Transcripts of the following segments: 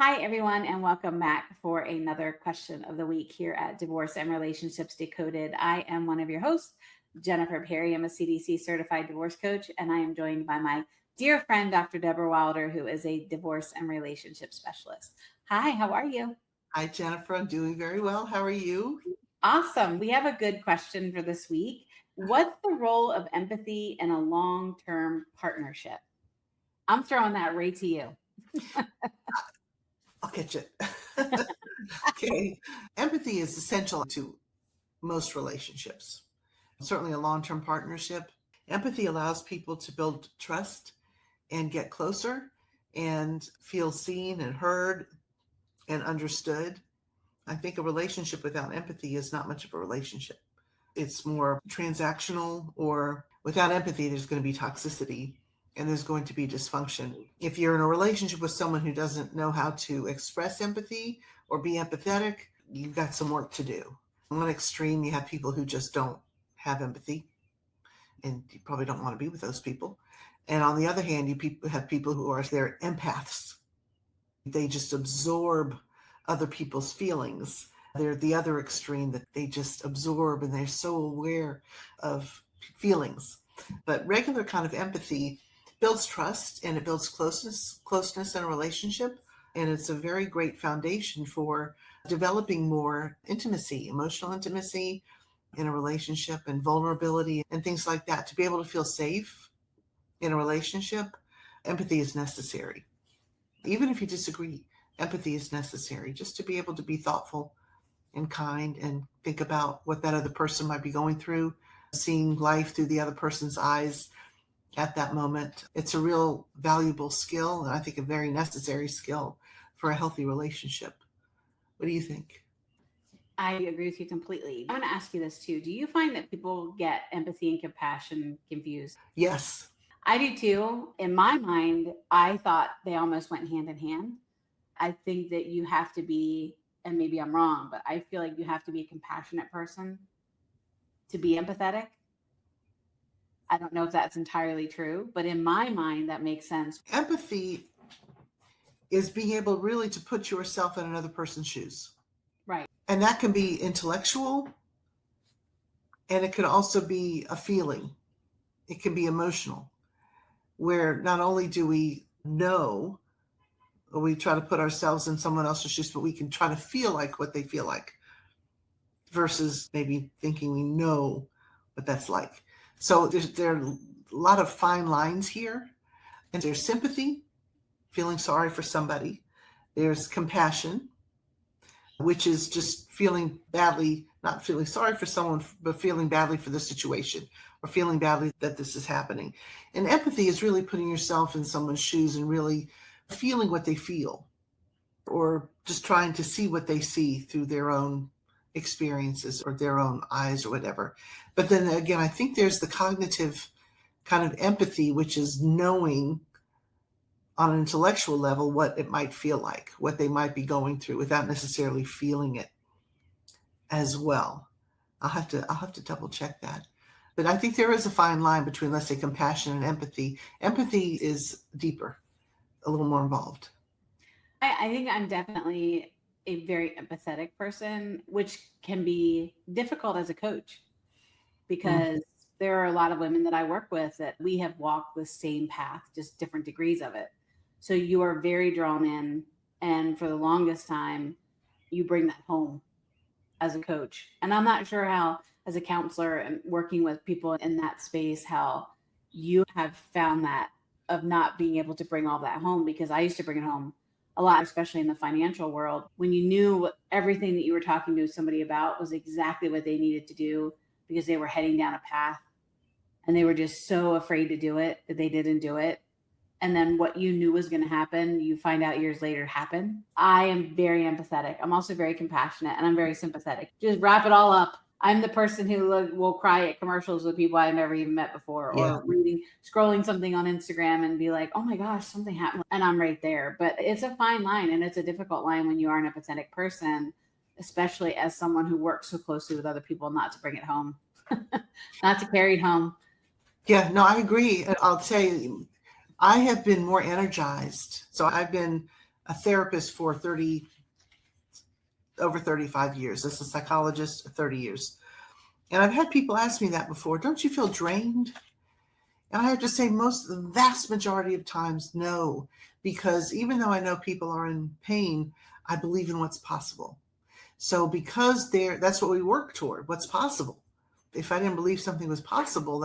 Hi, everyone, and welcome back for another question of the week here at Divorce and Relationships Decoded. I am one of your hosts, Jennifer Perri. I'm a CDC certified divorce coach, and I am joined by my dear friend, Dr. Deborah Wilder, who is a divorce and relationship specialist. Hi, how are you? Hi, Jennifer. I'm doing very well. How are you? Awesome. We have a good question for this week. What's the role of empathy in a long term partnership? I'm throwing that right to you. I'll catch it. Okay. Empathy is essential to most relationships, certainly a long term partnership. Empathy allows people to build trust and get closer and feel seen and heard and understood. I think a relationship without empathy is not much of a relationship. It's more transactional, or without empathy, there's going to be toxicity and there's going to be dysfunction. If you're in a relationship with someone who doesn't know how to express empathy or be empathetic, you've got some work to do. On one extreme, you have people who just don't have empathy, and you probably don't want to be with those people. And on the other hand, have people who are they're empaths. They just absorb other people's feelings. They're the other extreme, that they just absorb and they're so aware of feelings. But regular kind of empathy builds trust and it builds closeness in a relationship. And it's a very great foundation for developing more intimacy, emotional intimacy in a relationship, and vulnerability and things like that. To be able to feel safe in a relationship, empathy is necessary. Even if you disagree, empathy is necessary just to be able to be thoughtful and kind and think about what that other person might be going through, seeing life through the other person's eyes at that moment. It's a real valuable skill, and I think a very necessary skill for a healthy relationship. What do you think? I agree with you completely. I'm going to ask you this too. Do you find that people get empathy and compassion confused? Yes. I do too. In my mind, I thought they almost went hand in hand. I think that you have to be, and maybe I'm wrong, but I feel like you have to be a compassionate person to be empathetic. I don't know if that's entirely true, but in my mind, that makes sense. Empathy is being able really to put yourself in another person's shoes. Right. And that can be intellectual, and it can also be a feeling. It can be emotional, where not only do we know, or we try to put ourselves in someone else's shoes, but we can try to feel like what they feel like versus maybe thinking we know what that's like. So there are a lot of fine lines here. And there's sympathy, feeling sorry for somebody. There's compassion, which is just feeling badly, not feeling sorry for someone, but feeling badly for the situation, or feeling badly that this is happening. And empathy is really putting yourself in someone's shoes and really feeling what they feel, or just trying to see what they see through their own experiences or their own eyes or whatever. But then again, I think there's the cognitive kind of empathy, which is knowing on an intellectual level what it might feel like, what they might be going through without necessarily feeling it as well. I'll have to double check that. But I think there is a fine line between, let's say, compassion and empathy. Empathy is deeper, a little more involved. I think I'm definitely a very empathetic person, which can be difficult as a coach Mm. because there are a lot of women that I work with that we have walked the same path, just different degrees of it. So you are very drawn in. And for the longest time, you bring that home as a coach. And I'm not sure how, as a counselor and working with people in that space, how you have found that of not being able to bring all that home, because I used to bring it home a lot, especially in the financial world, when you knew everything that you were talking to somebody about was exactly what they needed to do because they were heading down a path and they were just so afraid to do it that they didn't do it. And then what you knew was going to happen, you find out years later happened. I am very empathetic. I'm also very compassionate and I'm very sympathetic. Just wrap it all up. I'm the person who will cry at commercials with people I've never even met before, Yeah. or scrolling something on Instagram and be like, oh my gosh, something happened. And I'm right there. But it's a fine line, and it's a difficult line when you are an empathetic person, especially as someone who works so closely with other people, not to bring it home, not to carry it home. Yeah, no, I agree. And I'll tell you, I have been more energized. So I've been a therapist for over 35 years. As a psychologist, 30 years. And I've had people ask me that before. Don't you feel drained? And I have to say the vast majority of times, no, because even though I know people are in pain, I believe in what's possible. So because that's what we work toward, what's possible. If I didn't believe something was possible,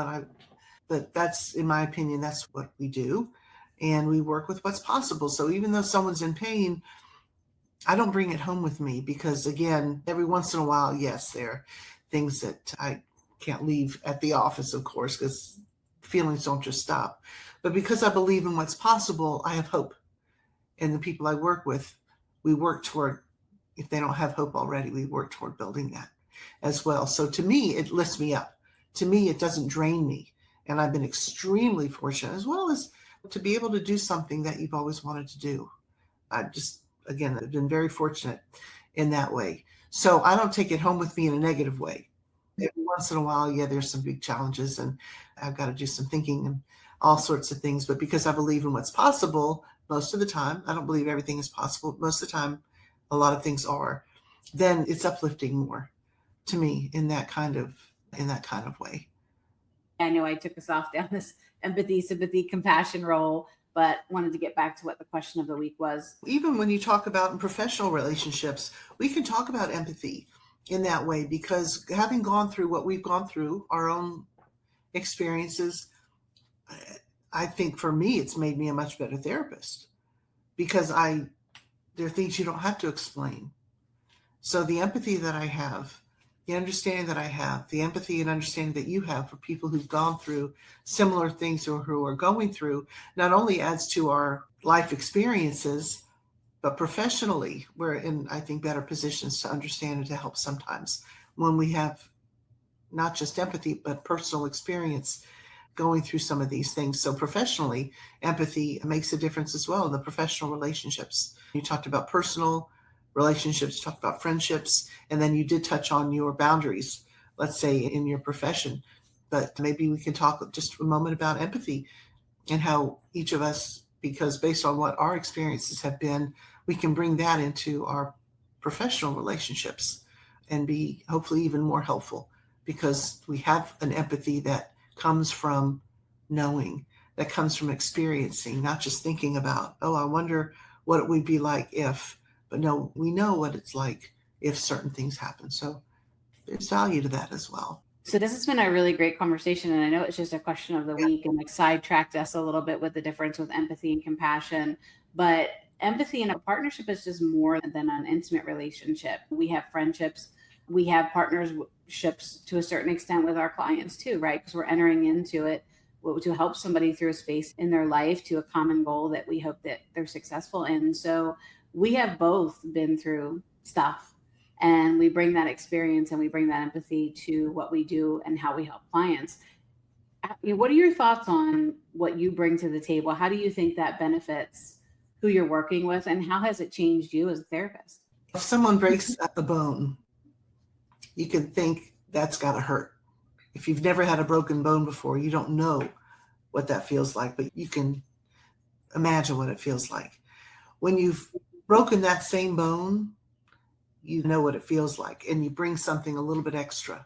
but that's, in my opinion, that's what we do. And we work with what's possible. So even though someone's in pain, I don't bring it home with me because, again, every once in a while, yes, there are things that I can't leave at the office, of course, because feelings don't just stop. But because I believe in what's possible, I have hope. And the people I work with, we work toward, if they don't have hope already, we work toward building that as well. So to me, it lifts me up. To me, it doesn't drain me. And I've been extremely fortunate, as well as to be able to do something that you've always wanted to do. I've been very fortunate in that way. So I don't take it home with me in a negative way. Every once in a while, yeah, there's some big challenges and I've got to do some thinking and all sorts of things. But because I believe in what's possible, most of the time, I don't believe everything is possible. Most of the time, a lot of things are. Then it's uplifting more to me in that kind of way. I know I took us off down this empathy, sympathy, compassion role, but wanted to get back to what the question of the week was. Even when you talk about in professional relationships, we can talk about empathy in that way, because having gone through what we've gone through, our own experiences, I think for me, it's made me a much better therapist because there are things you don't have to explain. So the empathy that I have, the understanding that I have, the empathy and understanding that you have for people who've gone through similar things or who are going through, not only adds to our life experiences, but professionally, we're in, I think, better positions to understand and to help sometimes when we have not just empathy, but personal experience going through some of these things. So professionally, empathy makes a difference as well in the professional relationships. You talked about personal relationships, talked about friendships, and then you did touch on your boundaries, let's say in your profession. But maybe we can talk just a moment about empathy and how each of us, because based on what our experiences have been, we can bring that into our professional relationships and be hopefully even more helpful because we have an empathy that comes from knowing, that comes from experiencing, not just thinking about, oh, I wonder what it would be like if, but no, we know what it's like if certain things happen. So there's value to that as well. So this has been a really great conversation. And I know it's just a question of the week and sidetracked us a little bit with the difference with empathy and compassion. But empathy in a partnership is just more than an intimate relationship. We have friendships. We have partnerships to a certain extent with our clients too, right? Because we're entering into it to help somebody through a space in their life to a common goal that we hope that they're successful in. So we have both been through stuff. And we bring that experience and we bring that empathy to what we do and how we help clients. What are your thoughts on what you bring to the table? How do you think that benefits who you're working with? And how has it changed you as a therapist? If someone breaks a bone, you can think that's got to hurt. If you've never had a broken bone before, you don't know what that feels like, but you can imagine what it feels like. When you've broken that same bone, you know what it feels like, and you bring something a little bit extra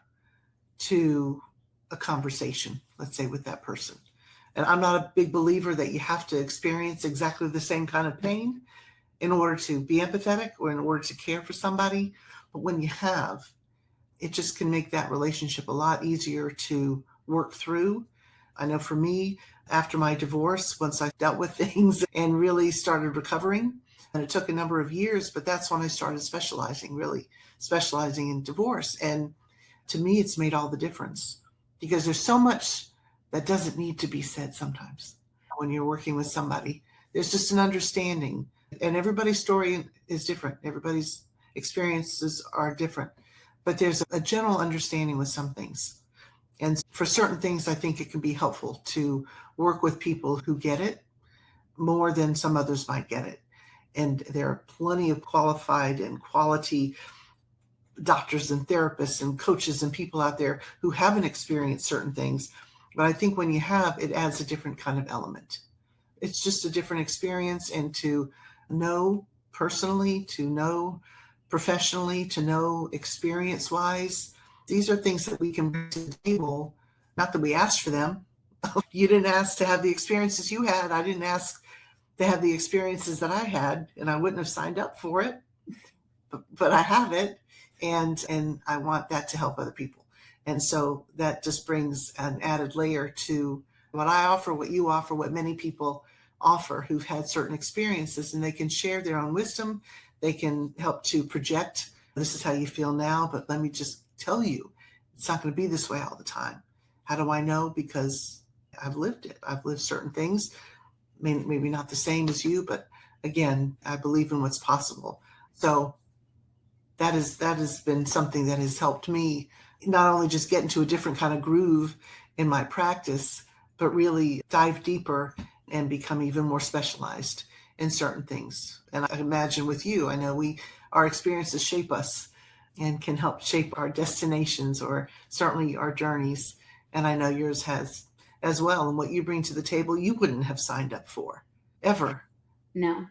to a conversation, let's say, with that person. And I'm not a big believer that you have to experience exactly the same kind of pain in order to be empathetic or in order to care for somebody. But when you have, it just can make that relationship a lot easier to work through. I know for me, after my divorce, once I dealt with things and really started recovering, and it took a number of years, but that's when I started really specializing in divorce. And to me, it's made all the difference because there's so much that doesn't need to be said sometimes when you're working with somebody. There's just an understanding, and everybody's story is different. Everybody's experiences are different, but there's a general understanding with some things. And for certain things, I think it can be helpful to work with people who get it more than some others might get it. And there are plenty of qualified and quality doctors and therapists and coaches and people out there who haven't experienced certain things. But I think when you have, it adds a different kind of element. It's just a different experience, and to know personally, to know professionally, to know experience-wise. These are things that we can bring to the table. Not that we asked for them. You didn't ask to have the experiences you had. I didn't ask to have the experiences that I had, and I wouldn't have signed up for it, but I have it, and I want that to help other people. And so that just brings an added layer to what I offer, what you offer, what many people offer who've had certain experiences, and they can share their own wisdom. They can help to project, this is how you feel now, but let me just tell you, it's not going to be this way all the time. How do I know? Because I've lived it. I've lived certain things, maybe not the same as you, but again, I believe in what's possible. So that has been something that has helped me not only just get into a different kind of groove in my practice, but really dive deeper and become even more specialized in certain things. And I imagine with you, I know our experiences shape us and can help shape our destinations or certainly our journeys. And I know yours has as well. And what you bring to the table, you wouldn't have signed up for ever. No,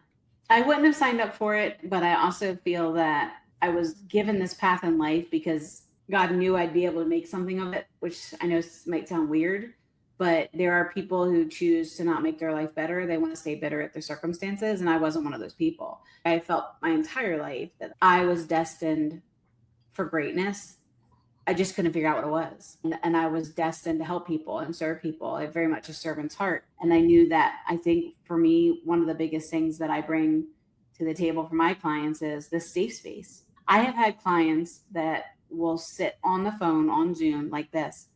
I wouldn't have signed up for it, but I also feel that I was given this path in life because God knew I'd be able to make something of it, which I know might sound weird, but there are people who choose to not make their life better. They want to stay bitter at their circumstances, and I wasn't one of those people. I felt my entire life that I was destined for greatness. I just couldn't figure out what it was. And I was destined to help people and serve people. I have very much a servant's heart. And I knew that. I think for me, one of the biggest things that I bring to the table for my clients is this safe space. I have had clients that will sit on the phone on Zoom like this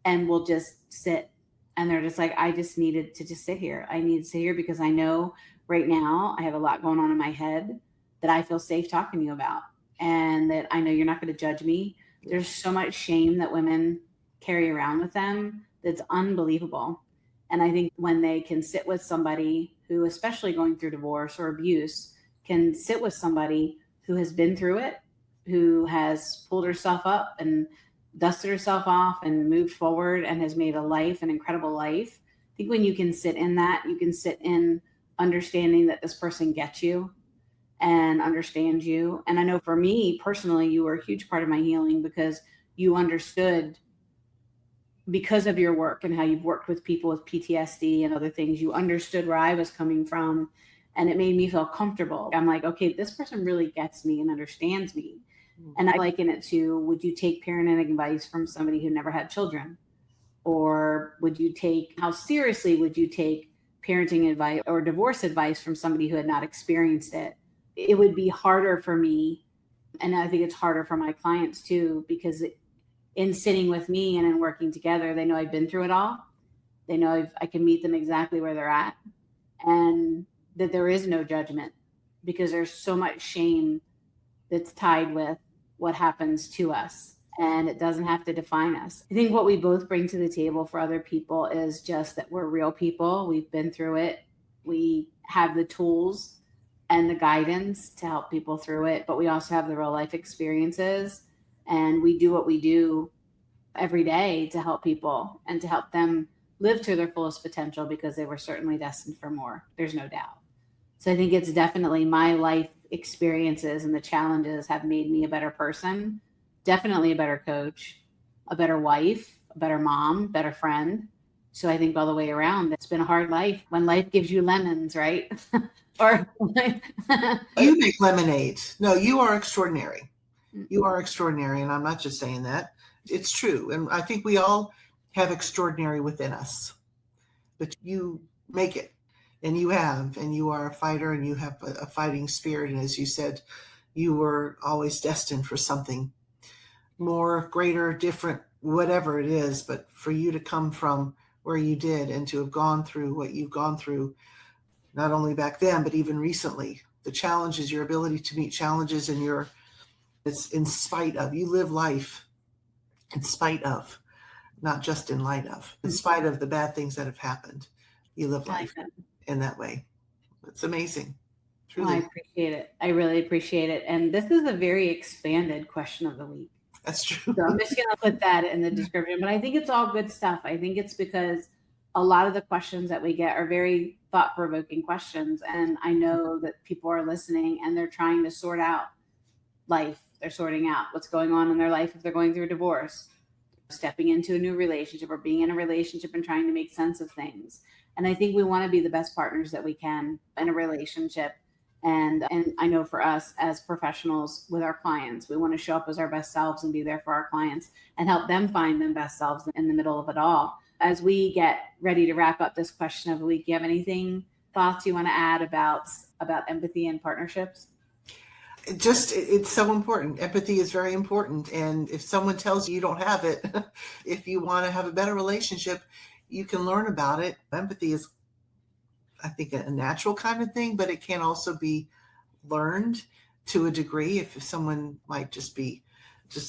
and will just sit. And they're just like, I just needed to just sit here. I need to sit here because I know right now I have a lot going on in my head that I feel safe talking to you about. And that I know you're not going to judge me. There's so much shame that women carry around with them that's unbelievable. And I think when they can sit with somebody who, especially going through divorce or abuse, can sit with somebody who has been through it, who has pulled herself up and dusted herself off and moved forward and has made a life, an incredible life. I think when you can sit in that, you can sit in understanding that this person gets you and understands you. And I know for me personally, you were a huge part of my healing because you understood, because of your work and how you've worked with people with PTSD and other things, you understood where I was coming from. And it made me feel comfortable. I'm like, okay, this person really gets me and understands me. And I liken it to, would you take parenting advice from somebody who never had children? Or how seriously would you take parenting advice or divorce advice from somebody who had not experienced it? It would be harder for me. And I think it's harder for my clients too, because in sitting with me and in working together, they know I've been through it all. They know I can meet them exactly where they're at, and that there is no judgment because there's so much shame that's tied with what happens to us, and it doesn't have to define us. I think what we both bring to the table for other people is just that we're real people. We've been through it. We have the tools and the guidance to help people through it, but we also have the real life experiences, and we do what we do every day to help people and to help them live to their fullest potential because they were certainly destined for more. There's no doubt. So I think it's definitely my life experiences and the challenges have made me a better person, definitely a better coach, a better wife, a better mom, better friend. So I think all the way around, it's been a hard life when life gives you lemons, right? Or You make lemonade. No, you are extraordinary. You are extraordinary. And I'm not just saying that. It's true. And I think we all have extraordinary within us. But you make it. And you are a fighter, and you have a fighting spirit. And as you said, you were always destined for something more, greater, different, whatever it is. But for you to come from where you did and to have gone through what you've gone through, not only back then, but even recently, the challenges, your ability to meet challenges, and it's in spite of, you live life in spite of, not just in light of, in spite of the bad things that have happened. You live life in that way. It's amazing. Truly. Well, I appreciate it. I really appreciate it. And this is a very expanded question of the week. That's true. So I'm just going to put that in the description, but I think it's all good stuff. I think it's because a lot of the questions that we get are very thought-provoking questions. And I know that people are listening and they're trying to sort out life. They're sorting out what's going on in their life if they're going through a divorce, stepping into a new relationship, or being in a relationship and trying to make sense of things. And I think we want to be the best partners that we can in a relationship. And I know for us as professionals with our clients, we want to show up as our best selves and be there for our clients and help them find their best selves in the middle of it all. As we get ready to wrap up this question of the week, do you have anything, thoughts you want to add about empathy and partnerships? It's so important. Empathy is very important. And if someone tells you you don't have it, if you want to have a better relationship, you can learn about it. Empathy is, I think, a natural kind of thing, but it can also be learned to a degree if someone might just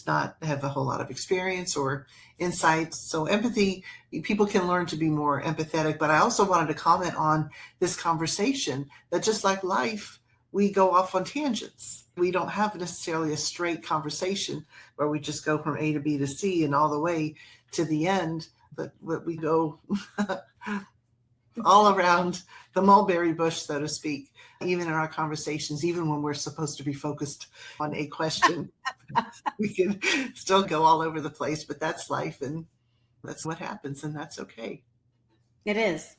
not have a whole lot of experience or insights. So empathy, people can learn to be more empathetic. But I also wanted to comment on this conversation that just like life, we go off on tangents. We don't have necessarily a straight conversation where we just go from A to B to C and all the way to the end, but we go all around the mulberry bush, so to speak, even in our conversations, even when we're supposed to be focused on a question. We can still go all over the place, but that's life and that's what happens, and that's okay. It is.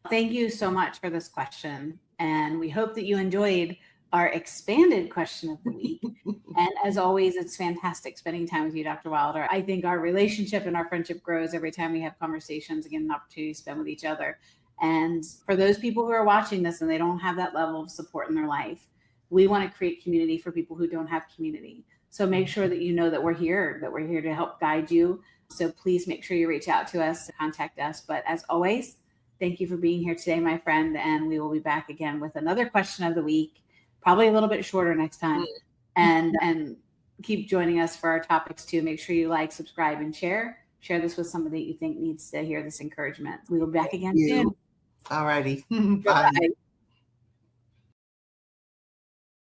Thank you so much for this question. And we hope that you enjoyed our expanded question of the week. And as always, it's fantastic spending time with you, Dr. Wilder. I think our relationship and our friendship grows every time we have conversations and get an opportunity to spend with each other. And for those people who are watching this and they don't have that level of support in their life, we want to create community for people who don't have community. So make sure that you know that we're here to help guide you. So please make sure you reach out to us, contact us. But as always, thank you for being here today, my friend. And we will be back again with another question of the week, probably a little bit shorter next time. And keep joining us for our topics too. Make sure you like, subscribe, and share. Share this with somebody that you think needs to hear this encouragement. We will be back again soon. All righty. Bye.